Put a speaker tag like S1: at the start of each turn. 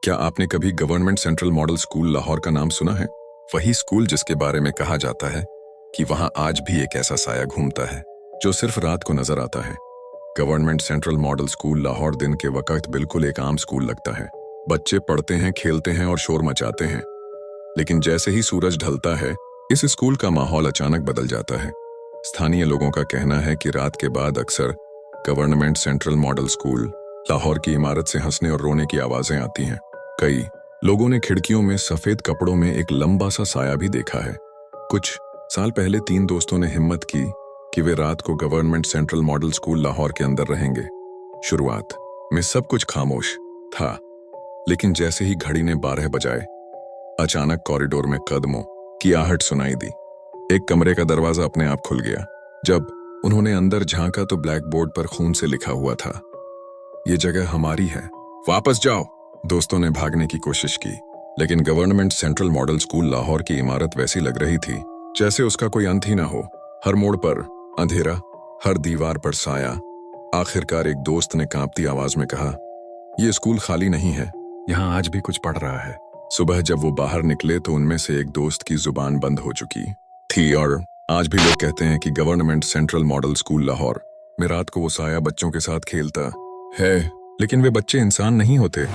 S1: क्या आपने कभी government central model school Lahore का नाम सुना है? वही स्कूल जिसके बारे में कहा जाता है कि वहां आज भी एक ऐसा साया घूमता है जो सिर्फ रात को नजर आता है। Government central model school Lahore दिन के वक्त बिल्कुल एक आम स्कूल लगता है। बच्चे पढ़ते हैं, खेलते हैं और शोर मचाते हैं। लेकिन जैसे ही सूरज ढलता है, इस स्कूल का माहौल अचानक बदल जाता है। स्थानीय लोगों का कहना है कि रात के बाद अक्सर government central model school Lahore की इमारत से हंसने और रोने की आवाजें आती हैं। कई लोगों ने खिड़कियों में सफेद कपड़ों में एक लंबा सा साया भी देखा है। कुछ साल पहले 3 दोस्तों ने हिम्मत की कि वे रात को government central model school Lahore के अंदर रहेंगे। शुरुआत में सब कुछ खामोश था, लेकिन जैसे ही घड़ी ने 12 बजाए, अचानक कॉरिडोर में कदमों की आहट सुनाई दी। एक कमरे का दरवाजा अपने आप खुल गया। जब उन्होंने अंदर झांका तो ब्लैक बोर्ड पर खून से लिखा हुआ था, ये जगह हमारी है, वापस जाओ। दोस्तों ने भागने की कोशिश की, लेकिन government central model school Lahore की इमारत वैसी लग रही थी जैसे उसका कोई अंत ही ना हो। हर मोड़ पर अंधेरा, हर दीवार पर साया। आखिरकार एक दोस्त ने कांपती आवाज में कहा, यह स्कूल खाली नहीं है, यहाँ आज भी कुछ पढ़ रहा है। सुबह जब वो बाहर निकले तो उनमें से एक दोस्त की जुबान बंद हो चुकी थी। और आज भी लोग कहते हैं कि government central model school Lahore में रात को वो साया बच्चों के साथ खेलता है, लेकिन वे बच्चे इंसान नहीं होते।